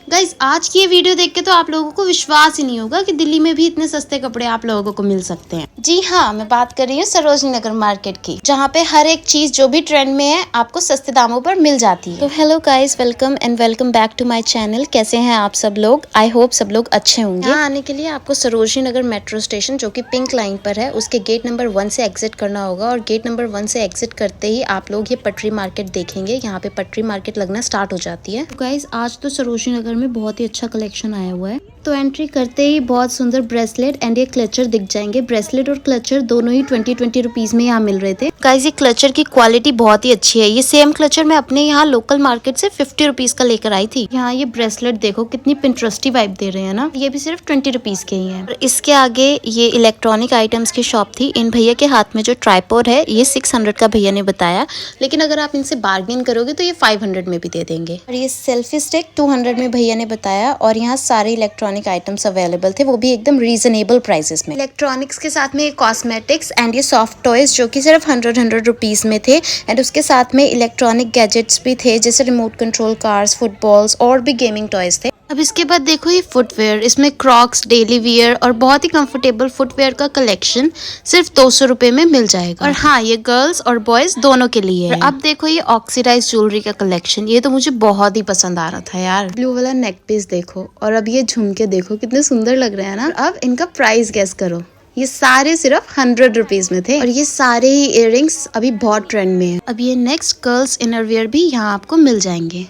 Guys आज की ये वीडियो देख के तो आप लोगों को विश्वास ही नहीं होगा कि दिल्ली में भी इतने सस्ते कपड़े आप लोगों को मिल सकते हैं। जी हाँ, मैं बात कर रही हूँ सरोजनी नगर मार्केट की, जहाँ पे हर एक चीज जो भी ट्रेंड में है आपको सस्ते दामों पर मिल जाती है। तो hello guys, welcome and welcome back to my channel. कैसे हैं आप सब लोग? आई होप सब लोग अच्छे होंगे। यहाँ आने के लिए आपको सरोजनी नगर मेट्रो स्टेशन, जो कि पिंक लाइन पर है, उसके गेट नंबर 1 से एग्जिट करना होगा। और गेट नंबर 1 से एग्जिट करते ही आप लोग ये पटरी मार्केट देखेंगे। यहाँ पे पटरी मार्केट लगना स्टार्ट हो जाती है। तो गाइस आज तो सरोजनी नगर में बहुत ही अच्छा कलेक्शन आया हुआ है। तो एंट्री करते ही बहुत सुंदर ब्रेसलेट एंड ये क्लचर दिख जाएंगे। ब्रेसलेट और क्लचर दोनों ही 20 रुपीज में यहाँ मिल रहे थे। गाइस ये क्लचर की क्वालिटी बहुत ही अच्छी है। ये सेम क्लचर मैं अपने यहाँ लोकल मार्केट से 50 रुपीज का लेकर आई थी। यहाँ ये ब्रेसलेट देखो कितनी पिंटरेस्टी वाइब दे रहे हैं ना। ये भी सिर्फ 20 रुपीज के ही है। और इसके आगे ये इलेक्ट्रॉनिक आइटम्स की शॉप थी। इन भैया के हाथ में जो ट्राइपॉड है ये 600 का भैया ने बताया, लेकिन अगर आप इनसे बार्गेन करोगे तो ये 500 में भी दे देंगे। और ये सेल्फी स्टिक 200 में भैया ने बताया। और यहाँ सारे इलेक्ट्रॉनिक आइटम्स अवेलेबल थे, वो भी एकदम रीजनेबल प्राइसेस में। इलेक्ट्रॉनिक्स के साथ में कॉस्मेटिक्स एंड ये सॉफ्ट टॉयज जो कि सिर्फ 100 रुपीज में थे। एंड उसके साथ में इलेक्ट्रॉनिक गैजेट्स भी थे, जैसे रिमोट कंट्रोल कार्स, फुटबॉल्स और भी गेमिंग टॉयज थे। अब इसके बाद देखो ये फुटवेयर, इसमें क्रॉक्स, डेली वियर और बहुत ही कंफर्टेबल फुटवेयर का कलेक्शन सिर्फ 200 रुपए में मिल जाएगा। और हाँ, ये गर्ल्स और बॉयज दोनों के लिए है। अब देखो ये ऑक्सीडाइज ज्वेलरी का कलेक्शन, ये तो मुझे बहुत ही पसंद आ रहा था यार। ब्लू वाला नेक पीस देखो, और अब ये झुमके देखो कितने सुंदर लग रहे हैं ना। अब इनका प्राइस गेस करो। ये सारे सिर्फ 100 रुपीज में थे। और ये सारे ही इयररिंग्स अभी बहुत ट्रेंड में है। अब ये नेक्स्ट गर्ल्स इनरवियर भी यहाँ आपको मिल जाएंगे।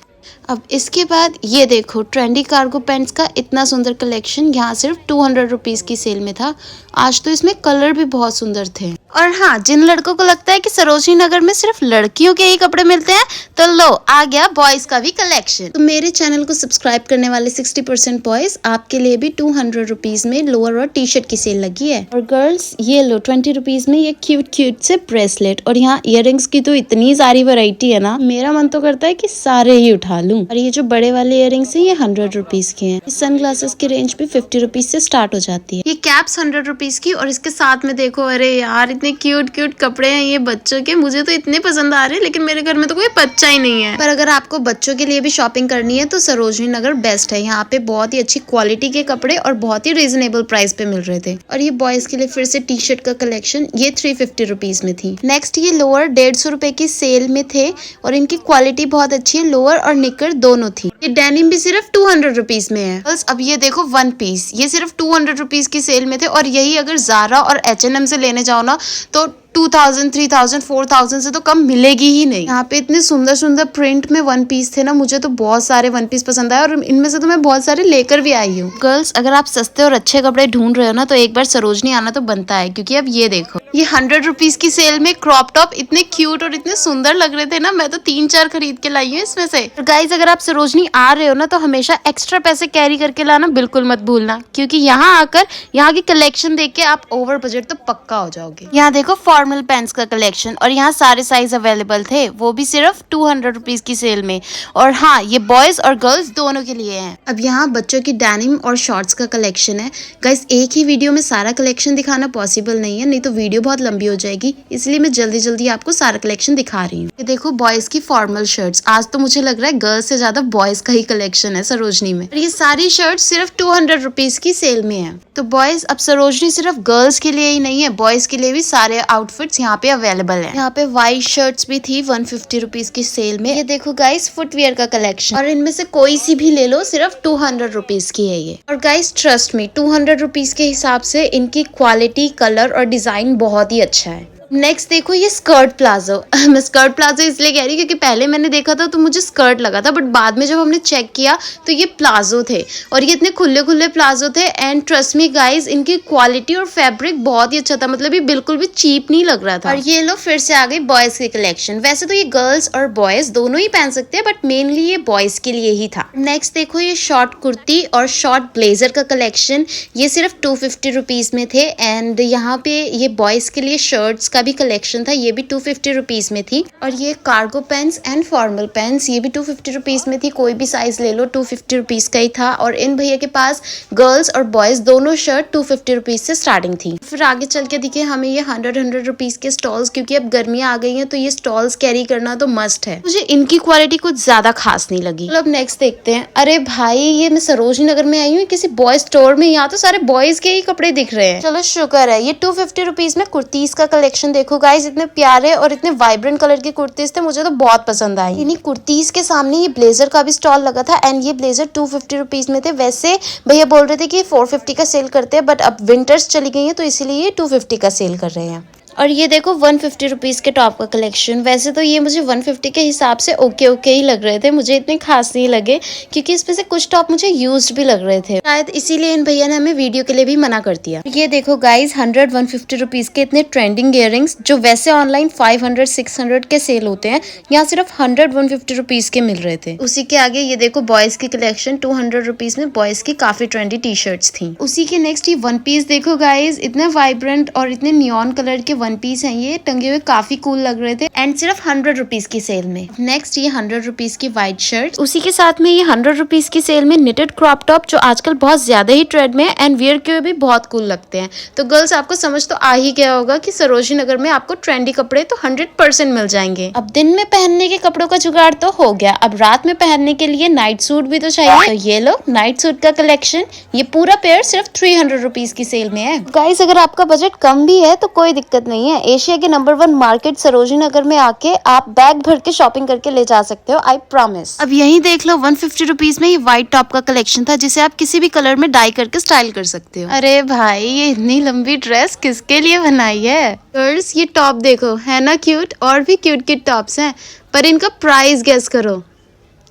अब इसके बाद ये देखो ट्रेंडी कार्गो पैंट्स का इतना सुंदर कलेक्शन यहाँ सिर्फ 200 रुपीज की सेल में था। आज तो इसमें कलर भी बहुत सुंदर थे। और हाँ, जिन लड़कों को लगता है कि सरोजनी नगर में सिर्फ लड़कियों के ही कपड़े मिलते हैं, तो लो आ गया बॉयज का भी कलेक्शन। तो मेरे चैनल को सब्सक्राइब करने वाले 60% बॉयज, आपके लिए भी 200 रुपीज में लोअर और टी शर्ट की सेल लगी है। और गर्ल्स ये लो 20 रुपीज में ये क्यूट से ब्रेसलेट। और यहाँ इयररिंग्स की तो इतनी सारी वैरायटी है ना, मेरा मन तो करता है कि सारे ही उठा लूं। और ये जो बड़े वाले इयररिंग्स है ये 100 रुपीज के हैं। सन ग्लासेस की रेंज भी 50 रुपीज से स्टार्ट हो जाती है। ये कैप्स 100 रुपीज की। और इसके साथ में देखो, अरे यार इतने क्यूट कपड़े हैं ये बच्चों के। मुझे तो इतने पसंद आ रहे हैं, लेकिन मेरे घर में तो कोई बच्चा ही नहीं है। पर अगर आपको बच्चों के लिए भी शॉपिंग करनी है तो सरोजनी नगर बेस्ट है। यहाँ पे बहुत ही अच्छी क्वालिटी के कपड़े और बहुत ही रीजनेबल प्राइस पे मिल रहे थे। और ये बॉयज के लिए फिर से टी शर्ट का कलेक्शन, ये 350 रुपीज में थी। नेक्स्ट ये लोअर 150 रुपए की सेल में थे और इनकी क्वालिटी बहुत अच्छी है। लोअर और निकर दोनों थी। ये डेनिम भी सिर्फ 200 रुपीज में है। बस अब ये देखो वन पीस, ये सिर्फ 200 रुपीज की सेल में थे। और यही अगर ज़ारा और H&M से लेने जाओ ना तो 2000, 3000, 4000 से तो कम मिलेगी ही नहीं। यहाँ पे इतने सुंदर प्रिंट में वन पीस थे ना, मुझे तो बहुत सारे वन पीस पसंद आए और इनमें से तो मैं बहुत सारे लेकर भी आई हूँ। गर्ल्स अगर आप सस्ते और अच्छे कपड़े ढूंढ रहे हो ना, तो एक बार सरोजनी आना तो बनता है। क्योंकि अब ये देखो, ये 100 रुपीज की सेल में क्रॉप टॉप इतने क्यूट और इतने सुंदर लग रहे थे ना, मैं तो 3-4 खरीद के लाई हूँ इसमें से। गाइज अगर आप सरोजनी आ रहे हो ना, तो हमेशा एक्स्ट्रा पैसे कैरी करके लाना बिल्कुल मत भूलना। क्योंकि यहाँ आकर यहाँ की कलेक्शन देख के आप ओवर बजट तो पक्का हो जाओगे। यहाँ देखो फॉर्मल पैंट्स का कलेक्शन, और यहाँ सारे साइज अवेलेबल थे, वो भी सिर्फ 200 रुपीज की सेल में। और हाँ, ये बॉयज और गर्ल्स दोनों के लिए है। अब यहाँ बच्चों की डेनिम और शॉर्ट्स का कलेक्शन है। गाइस एक ही वीडियो में सारा कलेक्शन दिखाना पॉसिबल नहीं है, नहीं तो वीडियो बहुत लंबी हो जाएगी, इसलिए मैं जल्दी आपको सारा कलेक्शन दिखा रही हूँ। ये देखो बॉयज की फॉर्मल शर्ट्स, आज तो मुझे लग रहा है गर्ल्स से ज्यादा बॉयज का ही कलेक्शन है सरोजनी में। और ये सारी शर्ट सिर्फ 200 रुपीज की सेल में है। तो बॉयज अब सरोजनी सिर्फ गर्ल्स के लिए ही नहीं है, बॉयज के लिए भी सारे आउटफिट्स यहाँ पे अवेलेबल है। यहाँ पे व्हाइट शर्ट्स भी थी 150 रुपीज की सेल में। ये देखो गाइस फुटवियर का कलेक्शन, और इनमें से कोई सी भी ले लो, सिर्फ 200 रुपीज की है ये। और गाइस ट्रस्ट मी, 200 रुपीज के हिसाब से इनकी क्वालिटी, कलर और डिजाइन बहुत ही अच्छा है। नेक्स्ट देखो ये स्कर्ट प्लाजो। मैं स्कर्ट प्लाजो इसलिए कह रही हूँ क्योंकि पहले मैंने देखा था तो मुझे स्कर्ट लगा था, बट बाद में जब हमने चेक किया तो ये प्लाजो थे। और ये इतने खुले प्लाजो थे। एंड ट्रस्ट मी गाइज, इनकी क्वालिटी और फैब्रिक बहुत ही अच्छा था, मतलब ये बिल्कुल भी चीप नहीं लग रहा था। और ये लो फिर से आ गई बॉयज की कलेक्शन। वैसे तो ये गर्ल्स और बॉयज दोनों ही पहन सकते हैं, बट मेनली ये बॉयज के लिए ही था। नेक्स्ट देखो ये शॉर्ट कुर्ती और शॉर्ट ब्लेजर का कलेक्शन, ये सिर्फ 250 रुपीज में थे। एंड यहाँ पे ये बॉयज के लिए शर्ट्स का भी कलेक्शन था, ये भी 250 रुपीज में थी। और ये cargo pants and formal pants, ये भी 250 रुपीज में थी। कोई भी साइज ले लो 250 रुपीज का ही था। और इन भैया के पास गर्ल्स और बॉयज दोनों शर्ट 250 रुपीज से स्टार्टिंग थी। फिर आगे चल के दिखे हमें ये 100 रुपीज के स्टॉल्स, क्योंकि अब गर्मियां आ गई हैं तो ये स्टॉल्स कैरी करना तो मस्ट है। मुझे इनकी क्वालिटी कुछ ज्यादा खास नहीं लगी। अब नेक्स्ट देखते हैं। अरे भाई ये मैं सरोजनी नगर में आई हूँ किसी बॉयज स्टोर में, यहाँ तो सारे बॉयज के ही कपड़े दिख रहे हैं। चलो शुक्र है। ये 250 रुपीज में कुर्तीज का कलेक्शन देखो गाइस, इतने प्यारे और इतने वाइब्रेंट कलर की कुर्तीज थे, मुझे तो बहुत पसंद आई। इन्हीं कुर्तीज के सामने ये ब्लेजर का भी स्टॉल लगा था एंड ये ब्लेजर 250 रुपीज में थे। वैसे भैया बोल रहे थे कि 450 का सेल करते हैं, बट अब विंटर्स चली गई है तो इसीलिए ये 250 का सेल कर रहे हैं। और ये देखो 150 रुपीज के टॉप का कलेक्शन। वैसे तो ये मुझे 150 के हिसाब से ओके ही लग रहे थे, मुझे इतने खास नहीं लगे क्योंकि इसमें से कुछ टॉप मुझे यूज्ड भी लग रहे थे, शायद इसीलिए इन भैया ने हमें वीडियो के लिए भी मना कर दिया। ये देखो गाइज 100-150 रुपीज के इतने ट्रेंडिंग इयररिंग्स, जो वैसे ऑनलाइन 500-600 के सेल होते हैं, यहाँ सिर्फ 100-150 रुपीज के मिल रहे थे। उसी के आगे ये देखो बॉयज की कलेक्शन 200 रुपीज में बॉयज की काफी ट्रेंडी टी शर्ट्स थी। उसी के नेक्स्ट ये वन पीस देखो गाइज, इतने वाइब्रेंट और इतने नियॉन कलर के वन पीस हैं, ये टंगे हुए काफी कूल लग रहे थे एंड सिर्फ 100 रुपीज की सेल में। नेक्स्ट ये 100 रुपीज की व्हाइट शर्ट, उसी के साथ में ये 100 रुपीज की सेल में निटेड क्रॉप टॉप, जो आजकल बहुत ज्यादा ही ट्रेंड में है एंड वियर के भी बहुत कूल लगते हैं। तो गर्ल्स आपको समझ तो आ ही गया होगा कि सरोजनी नगर में आपको ट्रेंडी कपड़े तो 100% मिल जाएंगे। अब दिन में पहनने के कपड़ों का जुगाड़ तो हो गया, अब रात में पहनने के लिए नाइट सूट भी तो चाहिए। तो ये लो नाइट सूट का कलेक्शन, ये पूरा पेयर सिर्फ 300 रुपीज की सेल में है। गाइस अगर आपका बजट कम भी है तो कोई दिक्कत नहीं है, एशिया के नंबर 1 मार्केट सरोजनी नगर में आके आप बैग भर के शॉपिंग करके ले जा सकते हो, आई प्रॉमिस। अब यही देख लो 150 रुपीज में ये व्हाइट टॉप का कलेक्शन था, जिसे आप किसी भी कलर में डाई करके स्टाइल कर सकते हो। अरे भाई ये इतनी लंबी ड्रेस किसके लिए बनाई है? गर्ल्स ये टॉप देखो, है ना क्यूट? और भी क्यूट क्यूट टॉप्स हैं, पर इनका प्राइस गेस करो।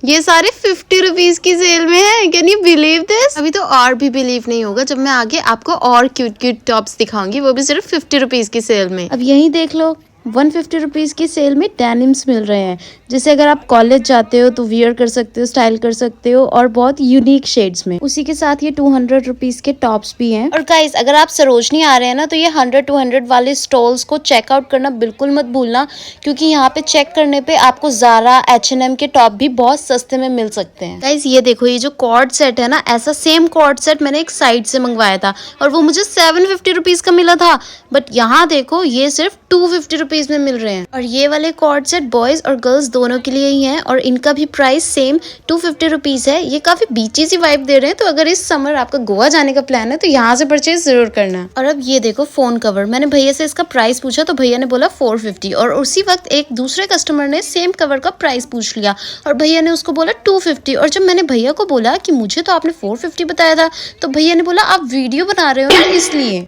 ये सारे 50 रुपीज की सेल में है। Can you believe this? अभी तो और भी बिलीव नहीं होगा जब मैं आगे आपको और क्यूट क्यूट टॉप्स दिखाऊंगी, वो भी सिर्फ 50 रुपीज की सेल में। अब यही देख लो 150 रुपीज की सेल में डेनिम्स मिल रहे हैं, जिसे अगर आप कॉलेज जाते हो तो वियर कर सकते हो, स्टाइल कर सकते हो, और बहुत यूनिक शेड्स में। उसी के साथ ये 200 रुपीज के टॉप्स भी हैं। और गाइस अगर आप सरोजनी आ रहे हैं ना, तो ये 100-200 वाले स्टॉल्स को चेकआउट करना बिल्कुल मत भूलना, क्योंकि यहाँ पे चेक करने पे आपको ज़ारा H&M के टॉप भी बहुत सस्ते में मिल सकते हैं। गाइस ये देखो, ये जो कॉर्ड सेट है ना, ऐसा सेम कॉर्ड सेट मैंने एक साइट से मंगवाया था और वो मुझे 750 रुपीज का मिला था, बट यहाँ देखो ये सिर्फ 250 रुपीज में मिल रहे हैं। और ये वाले कॉर्ड सेट बॉयज और गर्ल्स दोनों के लिए ही हैं और इनका भी प्राइस सेम 250 रुपीज है। ये काफी बीची सी वाइब दे रहे हैं, तो अगर इस समर आपका गोवा जाने का प्लान है तो यहाँ से परचेज जरूर करना। और अब ये देखो फोन कवर, मैंने भैया से इसका प्राइस पूछा तो भैया ने बोला 450, और उसी वक्त एक दूसरे कस्टमर ने सेम कवर का प्राइस पूछ लिया और भैया ने उसको बोला 250। और जब मैंने भैया को बोला कि मुझे तो आपने 450 बताया था, तो भैया ने बोला आप वीडियो बना रहे हो ना इसलिए।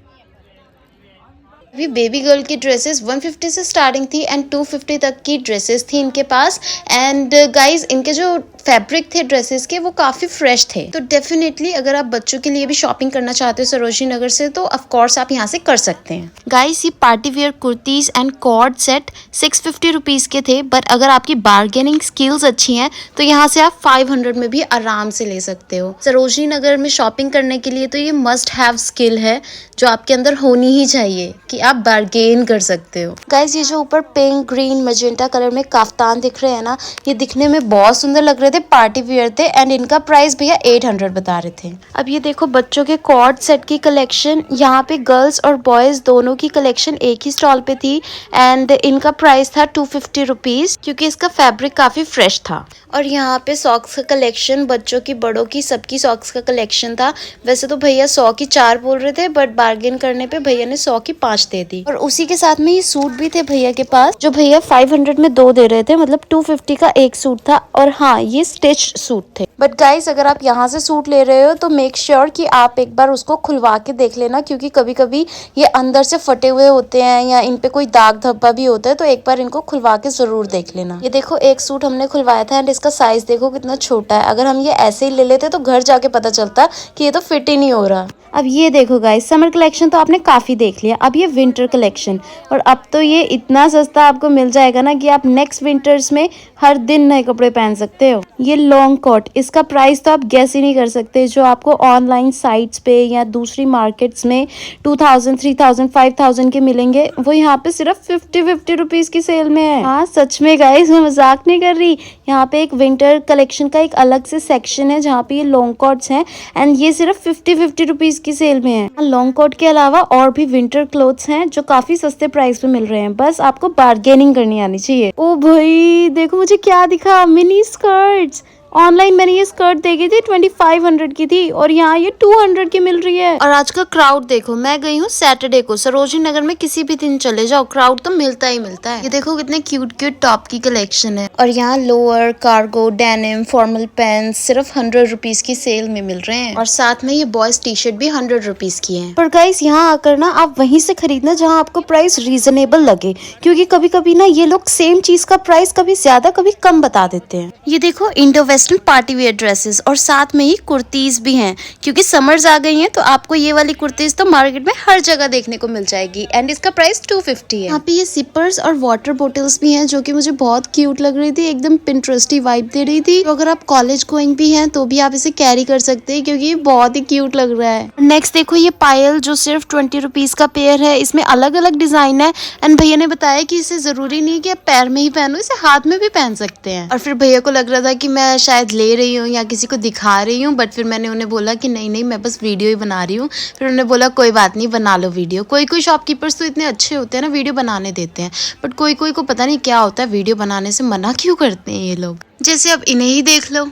अभी बेबी गर्ल की ड्रेसेस 150 से स्टार्टिंग थी एंड 250 तक की ड्रेसेस थी इनके पास। एंड गाइज इनके जो फैब्रिक थे ड्रेसेस के वो काफ़ी फ्रेश थे, तो डेफिनेटली अगर आप बच्चों के लिए भी शॉपिंग करना चाहते हो सरोजनी नगर से, तो ऑफ कोर्स आप यहाँ से कर सकते हैं। गाइस ये party wear kurtis and chord set 650 rupees के थे, बट अगर आपकी बार्गेनिंग स्किल्स अच्छी हैं तो यहाँ से आप 500 में भी आराम से ले सकते हो। सरोजनी नगर में शॉपिंग करने के लिए तो ये मस्ट हैव स्किल है जो आपके अंदर होनी ही चाहिए कि आप बार्गेन कर सकते हो। गाइस ये जो ऊपर पिंक ग्रीन मजेंटा कलर में काफ्तान दिख रहे हैं ना, ये दिखने में बहुत सुंदर लग रहे थे, पार्टी वियर थे एंड इनका प्राइस भैया 800 बता रहे थे। अब ये देखो बच्चों के कॉर्ड सेट की कलेक्शन, यहाँ पे गर्ल्स और बॉयज दोनों की कलेक्शन एक ही स्टॉल पे थी एंड इनका प्राइस था 250 रुपीज, क्योंकि इसका फैब्रिक काफी फ्रेश था। और यहाँ पे सॉक्स का कलेक्शन, बच्चों की बड़ों की सबकी सॉक्स का कलेक्शन था। वैसे तो भैया 100 की 4 बोल रहे थे, बट बार्गेन करने पे भैया ने 100 की 5 दे दी। और उसी के साथ में ये सूट भी थे भैया के पास, जो भैया 500 में 2 दे रहे थे, मतलब 250 का एक सूट था। और हाँ ये स्टिच सूट थे। बट गाइस अगर आप यहाँ से सूट ले रहे हो तो मेक श्योर कि आप एक बार उसको खुलवा के देख लेना, क्योंकि कभी कभी ये अंदर से फटे हुए होते हैं या इन पे कोई दाग धब्बा भी होता है, तो एक बार इनको खुलवा के जरूर देख लेना। ये देखो एक सूट हमने खुलवाया था एंड इसका साइज देखो कितना छोटा है। अगर हम ये ऐसे ही ले लेते तो घर जाके पता चलता कि ये तो फिट ही नहीं हो रहा। अब ये देखो गाइस, समर कलेक्शन तो आपने काफी देख लिया, अब ये विंटर कलेक्शन, और अब तो ये इतना सस्ता आपको मिल जाएगा ना कि आप नेक्स्ट विंटर्स में हर दिन नए कपड़े पहन सकते हो। ये लॉन्ग कोट, इसका प्राइस तो आप गेस ही नहीं कर सकते। जो आपको ऑनलाइन साइट्स पे या दूसरी मार्केट्स में 2000, 3000, 5000 के मिलेंगे, वो यहाँ पे सिर्फ 50 रुपीज की सेल में है। हाँ सच में गाइस, मैं मजाक नहीं कर रही। यहाँ पे एक विंटर कलेक्शन का एक अलग से सेक्शन है जहाँ पे ये लॉन्ग कोट्स हैं एंड ये सिर्फ 50 रुपीज की सेल में है। लॉन्ग कोट के अलावा और भी विंटर क्लोथ्स हैं जो काफी सस्ते प्राइस पे मिल रहे हैं, बस आपको बार्गेनिंग करनी आनी चाहिए। ओ भाई देखो मुझे क्या दिखा, मिनी स्कर्ट्स। ऑनलाइन मैंने ये स्कर्ट देखी थी 2500 की थी और यहाँ ये 200 की मिल रही है। और आज का क्राउड देखो, मैं गई हूँ सैटरडे को, सरोजनी नगर में किसी भी दिन चले जाओ क्राउड तो मिलता ही मिलता है। ये देखो कितने क्यूट क्यूट टॉप की कलेक्शन है और यहाँ lower, cargo, denim, formal pants सिर्फ 100 रुपीज की सेल में मिल रहे हैं और साथ में ये बॉयज टी शर्ट भी 100 रुपीज की है। पर गाइस यहाँ आकर ना आप वहीं से खरीदना जहाँ आपको प्राइस रीजनेबल लगे, क्योंकि कभी कभी ना ये लोग सेम चीज का प्राइस कभी ज्यादा कभी कम बता देते हैं। ये देखो Indo western party wear dresses और साथ में ही कुर्तीज भी हैं, क्योंकि समर्स आ गई हैं तो आपको ये वाली कुर्तीज तो मार्केट में हर जगह देखने को मिल जाएगी एंड इसका प्राइस 250 है। यहाँ पे ये सिपर्स और वाटर बोटल्स भी हैं जो कि मुझे बहुत क्यूट लग रही थी, एकदम पिंटरेस्टी वाइब दे रही थी। तो अगर आप कॉलेज गोइंग भी हैं तो भी आप इसे कैरी कर सकते हैं क्योंकि ये बहुत ही क्यूट लग रहा है। नेक्स्ट देखो ये पायल जो सिर्फ 20 रुपीज का पेयर है, इसमें अलग अलग डिजाइन है एंड भैया ने बताया कि इसे जरूरी नहीं कि आप पैर में ही पहनो, इसे हाथ में भी पहन सकते हैं। और फिर भैया को लग रहा था कि मैं शायद ले रही हूँ या किसी को दिखा रही हूँ, बट फिर मैंने उन्हें बोला कि नहीं नहीं मैं बस वीडियो ही बना रही हूँ। फिर उन्होंने बोला कोई बात नहीं बना लो वीडियो। कोई कोई शॉपकीपर्स तो इतने अच्छे होते हैं ना, वीडियो बनाने देते हैं, बट कोई कोई को पता नहीं क्या होता है, वीडियो बनाने से मना क्यों करते हैं ये लोग। जैसे अब इन्हें ही देख लो,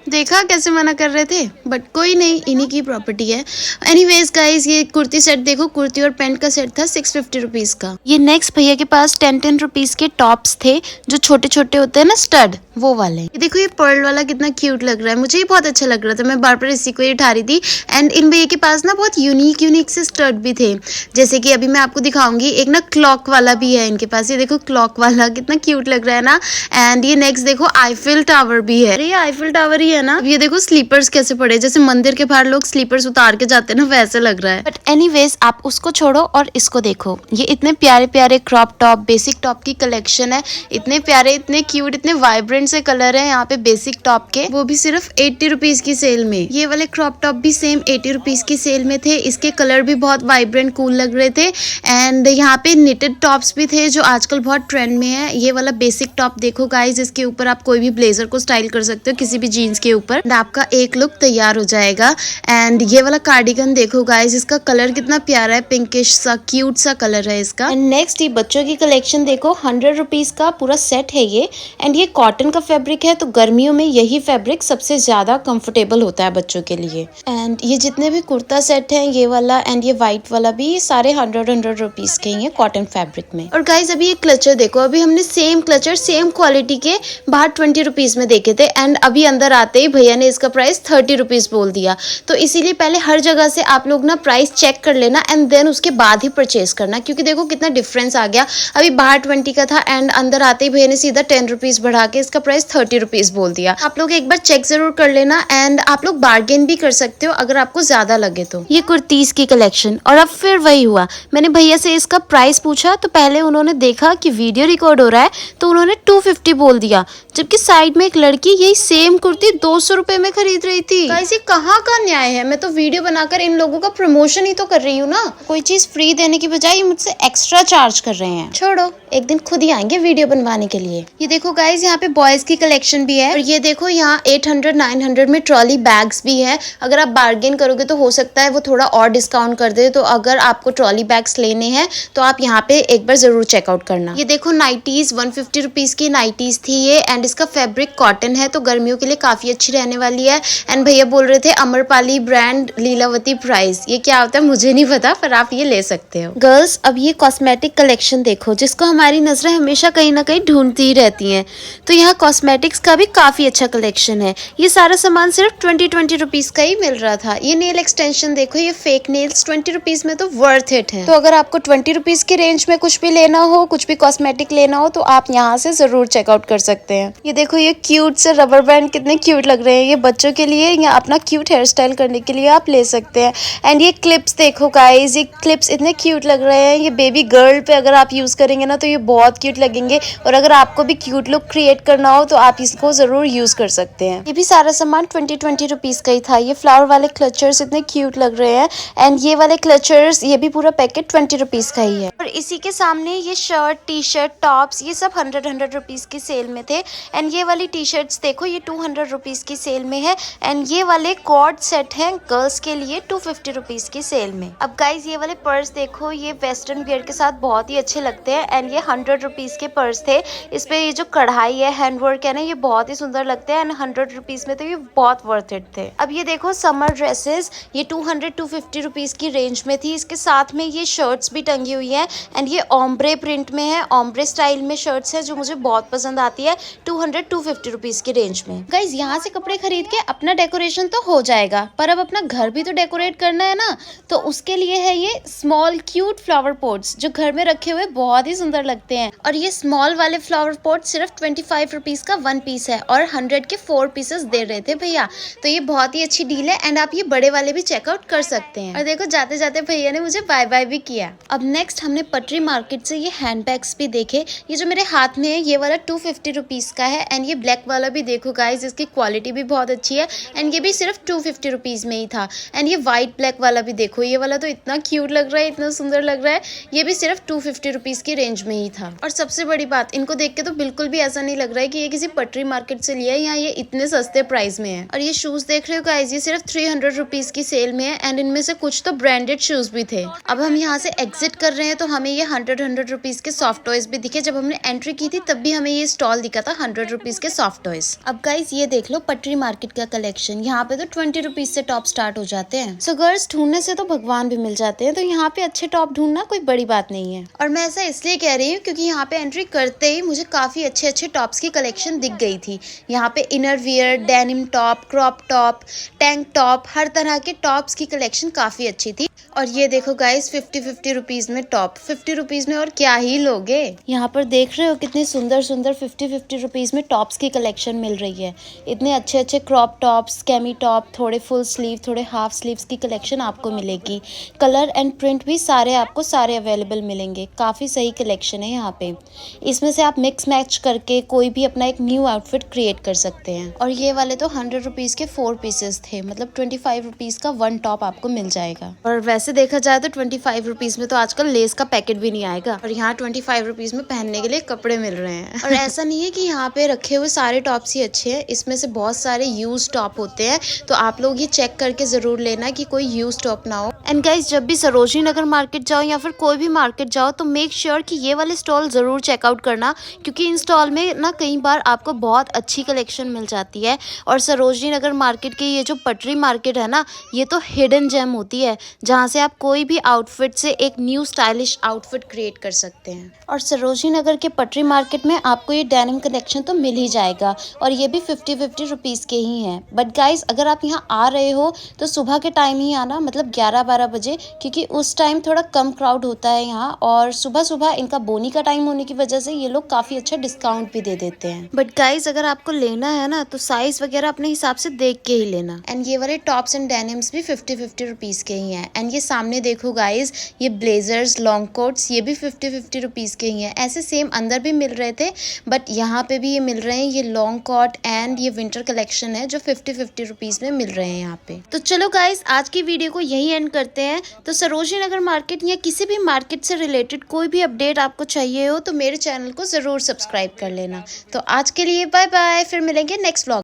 देखा कैसे मना कर रहे थे, बट कोई नहीं, इन्हीं की प्रॉपर्टी है। एनीवेज गाइस ये कुर्ती सेट देखो, कुर्ती और पैंट का सेट था 650 रुपीज का। ये नेक्स्ट भैया के पास 10 रुपीज के टॉप्स थे जो छोटे छोटे होते हैं ना स्टड, वो वाले। ये देखो ये पर्ल वाला कितना क्यूट लग रहा है, मुझे ये बहुत अच्छा लग रहा था, मैं बार बार इसी को ही उठा रही थी। एंड इन भैया के पास ना बहुत यूनिक से स्टड भी थे, जैसे कि अभी मैं आपको दिखाऊंगी। एक ना क्लॉक वाला भी है इनके पास, ये देखो क्लॉक वाला कितना क्यूट लग रहा है ना। एंड ये नेक्स्ट देखो आईफिल टावर भी है, अरे ये आईफिल टावर ही है ना। ये देखो स्लीपर्स कैसे पड़े, जैसे मंदिर के बाहर लोग स्लीपर्स उतार के जाते हैं ना, वैसे लग रहा है। बट एनीवेज आप उसको छोड़ो और इसको देखो, ये इतने प्यारे प्यारे क्रॉप टॉप, बेसिक टॉप की कलेक्शन है। इतने प्यारे, इतने क्यूट, इतने वाइब्रेंट से कलर है यहाँ पे बेसिक टॉप के, वो भी सिर्फ 80 रुपीज की सेल में। ये वाले क्रॉप टॉप भी सेम 80 रुपीज की सेल में थे, इसके कलर भी बहुत वाइब्रेंट कूल लग रहे थे। एंड यहाँ पे निटेड टॉप्स भी थे जो आजकल बहुत ट्रेंड में है। ये वाला बेसिक टॉप देखो गाइज, इसके ऊपर आप कोई भी ब्लेजर को स्टाइल कर सकते हो किसी भी जीन्स के ऊपर, आपका एक लुक तैयार हो जाएगा। एंड ये वाला कार्डिगन देखो गाइज, इसका कलर कितना प्यारा है, पिंकिश सा क्यूट सा कलर है इसका। एंड नेक्स्ट ये बच्चों की कलेक्शन देखो, 100 रुपीज का पूरा सेट है ये। एंड ये कॉटन का फैब्रिक है, तो गर्मियों में यही फैब्रिक सबसे ज्यादा कंफर्टेबल होता है बच्चों के लिए। एंड ये जितने भी कुर्ता सेट है, ये वाला एंड ये व्हाइट वाला भी, ये सारे 100 रुपीज के ही है कॉटन फैब्रिक में। और गाइज अभी ये क्लचर देखो, अभी हमने सेम क्लचर सेम क्वालिटी के बाहर 20 रुपीज में देखे थे एंड अभी अंदर आते ही भैया ने इसका प्राइस 30 रुपीज बोल दिया। तो इसीलिए पहले हर जगह से आप लोग ना प्राइस चेक कर लेना एंड देन उसके बाद ही परचेज करना, क्योंकि देखो कितना डिफरेंस आ गया। अभी बाहर 20 का था एंड अंदर आते ही भैया ने सीधा 10 रुपीज बढ़ा के इसका प्राइस 30 रुपीज बोल दिया। आप लोग एक बार चेक जरूर कर लेना एंड आप लोग बार्गेन भी कर सकते हो अगर आपको ज्यादा लगे तो। ये कुर्तीज की कलेक्शन, और अब फिर वही हुआ, मैंने भैया से इसका प्राइस पूछा तो पहले उन्होंने देखा कि वीडियो रिकॉर्ड हो रहा है तो उन्होंने 250 बोल दिया, जबकि साइड में एक लड़की यही सेम कुर्ती 200 रुपए में खरीद रही थी। गाइस ये कहाँ का न्याय है, मैं तो वीडियो बनाकर इन लोगों का प्रमोशन ही तो कर रही हूँ ना, कोई चीज फ्री देने की बजाय ये मुझसे एक्स्ट्रा चार्ज कर रहे हैं। छोड़ो, एक दिन खुद ही आएंगे वीडियो बनवाने के लिए। ये देखो गाइस यहाँ पे बॉयज की कलेक्शन भी है और ये देखो यहाँ 800 900 में ट्रॉली बैग्स भी है। अगर आप बार्गेन करोगे तो हो सकता है वो थोड़ा और डिस्काउंट कर दे, तो अगर आपको ट्रॉली बैग्स लेने हैं तो आप यहाँ पे एक बार जरूर चेकआउट करना। ये देखो नाइटीज 150 रुपीज की नाइटीज थी ये एंड इसका फैब्रिक कॉटन है, तो गर्मियों के लिए काफी अच्छी रहने वाली है। एंड भैया बोल रहे थे अमरपाली ब्रांड लीलावती प्राइस, ये क्या होता है मुझे नहीं पता, पर आप ये ले सकते हो। गर्ल्स अब ये कॉस्मेटिक कलेक्शन देखो जिसको हमारी नजरें हमेशा कहीं ना कहीं ढूंढती ही रहती हैं। तो यहाँ कॉस्मेटिक्स का भी काफी अच्छा कलेक्शन है। ये सारा सामान सिर्फ 20 रुपीज का ही मिल रहा था। ये नेल एक्सटेंशन देखो, ये फेक नेल्स 20 रुपीज में तो वर्थ इट है। तो अगर आपको 20 रुपीज की रेंज में कुछ भी लेना हो, कुछ भी कॉस्मेटिक लेना हो, तो आप यहाँ से जरूर चेकआउट कर सकते हैं। ये देखो, ये क्यूट से रबर बैंड कितने क्यूट लग रहे हैं। ये बच्चों के लिए या अपना क्यूट हेयर स्टाइल करने के लिए आप ले सकते हैं। एंड ये क्लिप्स देखो गाइज, ये क्लिप्स इतने क्यूट लग रहे हैं। ये बेबी गर्ल पे अगर आप यूज करेंगे ना तो ये बहुत क्यूट लगेंगे। और अगर आपको भी क्यूट लुक क्रिएट करना हो तो आप इसको जरूर यूज कर सकते हैं। ये भी सारा सामान 20 रुपीज का ही था। ये फ्लावर वाले क्लचर्स इतने क्यूट लग रहे हैं। एंड ये वाले क्लचर्स, ये भी पूरा पैकेट 20 रुपीज का ही है। और इसी के सामने ये शर्ट, टी शर्ट, टॉप्स, ये सब 100 रुपीज की सेल में थे। एंड ये वाली टी शर्ट्स देखो, ये 200 रुपीज की सेल में है। एंड ये वाले कॉर्ड सेट हैं गर्ल्स के लिए 250 रुपीज की सेल में। अब गाइज ये वाले पर्स देखो, ये वेस्टर्न वियर के साथ बहुत ही अच्छे लगते हैं। एंड ये 100 रुपीज के पर्स थे। इस पे ये जो कढ़ाई है, हैंडवर्क है ना, ये बहुत ही सुंदर लगते हैं। एंड 100 रुपीज में तो ये बहुत वर्थ इट थे। अब ये देखो समर ड्रेसेस, ये 250 रुपीज की रेंज में थी। इसके साथ में ये शर्ट्स भी टंगी हुई है। एंड ये ओम्ब्रे प्रिंट में है, ओम्ब्रे स्टाइल में शर्ट्स है जो मुझे बहुत पसंद आती है। 250 रुपीज की रेंज में। गाइज यहाँ से कपड़े खरीद के अपना डेकोरेशन तो हो जाएगा, पर अब अपना घर भी तो डेकोरेट करना है ना। तो उसके लिए है ये स्मॉल क्यूट फ्लावर पॉट्स जो घर में रखे हुए बहुत ही सुंदर लगते हैं। और ये स्मॉल वाले फ्लावर पॉट सिर्फ 25 रुपीज का 1 पीस है और 100 के 4 पीसेस दे रहे थे भैया। तो ये बहुत ही अच्छी डील है। एंड आप ये बड़े वाले भी चेकआउट कर सकते हैं। और देखो जाते जाते भैया ने मुझे बाय बाय भी किया। अब नेक्स्ट हमने पटरी मार्केट से ये हैंड बैग्स भी देखे। ये जो मेरे हाथ में है ये वाला 250 रुपीज का है। एंड ये ब्लैक वाला भी देखो गाइज, इसकी क्वालिटी भी बहुत अच्छी है। एंड ये भी सिर्फ 250 रुपीज में ही था। एंड ये व्हाइट ब्लैक वाला भी देखो, ये वाला तो इतना क्यूट लग रहा है, इतना सुंदर लग रहा है। ये भी सिर्फ 250 रुपीज की रेंज में ही था। और सबसे बड़ी बात, इनको देख के तो बिल्कुल भी ऐसा नहीं लग रहा है कि ये किसी पटरी मार्केट से लिया है या ये इतने सस्ते प्राइस में है। और ये शूज देख रहे हो गाइज, ये सिर्फ 300 रुपीज की सेल में है। एंड इनमें से कुछ तो ब्रांडेड शूज भी थे। अब हम यहाँ से एग्जिट कर रहे हैं तो हमें ये 100 रुपीज के सॉफ्ट टॉयज भी दिखे। जब हमने एंट्री की थी तब भी हमें ये स्टॉल दिखा था 100 रुपीज के सॉफ्ट टॉयज। अब गाइज ये देख लो पटरी मार्केट का कलेक्शन। यहाँ पे तो 20 रुपीज से टॉप स्टार्ट हो जाते हैं। सो गर्ल्स, ढूंढने से तो भगवान भी मिल जाते हैं। तो यहाँ पे अच्छे टॉप ढूंढना कोई बड़ी बात नहीं है। और मैं ऐसा इसलिए कह रही हूँ क्योंकि यहाँ पे एंट्री करते ही मुझे काफी अच्छे अच्छे टॉप्स की कलेक्शन दिख गई थी। यहाँ पे inner wear, denim top, crop top, tank top, हर तरह के टॉप्स की कलेक्शन काफी अच्छी थी। और ये देखो गाइस 50 रुपीज में टॉप। 50 रुपीज में और क्या ही लोगे। यहाँ पर देख रहे हो कितनी सुंदर सुंदर 50 रुपीज में टॉप्स की कलेक्शन मिल रही है। इतने अच्छे अच्छे क्रॉप टॉप्स, कैमी टॉप, थोड़े फुल स्लीव, थोड़े हाफ स्लीव्स की कलेक्शन आपको मिलेगी। कलर एंड प्रिंट भी आपको सारे अवेलेबल मिलेंगे। काफ़ी सही कलेक्शन है यहाँ पे। इसमें से आप मिक्स मैच करके कोई भी अपना एक न्यू आउटफिट क्रिएट कर सकते हैं। और ये वाले तो 100 रुपीज़ के 4 पीसेस थे, मतलब 25 रुपीज़ का 1 टॉप आपको मिल जाएगा। और वैसे देखा जाए तो 25 रुपीज़ में तो आजकल लेस का पैकेट भी नहीं आएगा। और यहाँ 25 रुपीज़ में पहनने के लिए कपड़े मिल रहे हैं। और ऐसा नहीं है कि यहाँ पे रखे हुए सारे टॉप्स ही अच्छे हैं। इसमें से बहुत सारे यूज टॉप होते हैं। तो आप लोग ये चेक करके जरूर लेना कि कोई यूज टॉप ना हो। एंड गाइस, जब भी सरोजनी नगर मार्केट जाओ या फिर कोई भी मार्केट जाओ तो मेक श्योर कि ये वाले स्टॉल जरूर चेकआउट करना, क्योंकि इन स्टॉल में ना कई बार आपको बहुत अच्छी कलेक्शन मिल जाती है। और सरोजनी नगर मार्केट की ये जो पटरी मार्केट है ना, ये तो हिडन जेम होती है जहाँ से आप कोई भी आउटफिट से एक न्यू स्टाइलिश आउटफिट क्रिएट कर सकते हैं। और सरोजनी नगर के पटरी मार्केट में आपको ये डेनिम कलेक्शन तो मिल ही जाएगा। और ये भी 50 रुपीज़ के ही हैं। बट गाइज, अगर आप यहाँ आ रहे हो तो सुबह के टाइम ही आना, मतलब 11-12 बजे, क्योंकि उस टाइम थोड़ा कम क्राउड होता है यहाँ। और सुबह सुबह इनका बोनी का टाइम होने की वजह से ये लोग काफ़ी अच्छा डिस्काउंट भी दे देते हैं। बट गाइज, अगर आपको लेना है ना तो साइज वगैरह अपने हिसाब से देख के ही लेना। एंड ये वाले टॉप्स एंड डेनिम्स भी 50 रुपीज़ के ही हैं। एंड ये सामने देखो गाइज, ये ब्लेजर्स, लॉन्ग कोट्स, ये भी 50 रुपीज़ के ही हैं। ऐसे सेम अंदर भी मिल रहे थे, बट यहाँ पे भी ये मिल रहे हैं। ये लॉन्ग कोट एंड ये विंटर कलेक्शन है जो 50 रुपीज़ में मिल रहे हैं यहाँ पे। तो चलो गाइज, आज की वीडियो को यही एंड करते हैं। तो सरोजनी नगर मार्केट या किसी भी मार्केट से रिलेटेड कोई भी अपडेट आपको चाहिए हो तो मेरे चैनल को ज़रूर सब्सक्राइब कर लेना। तो आज के लिए बाय बाय, फिर मिलेंगे नेक्स्ट व्लॉग।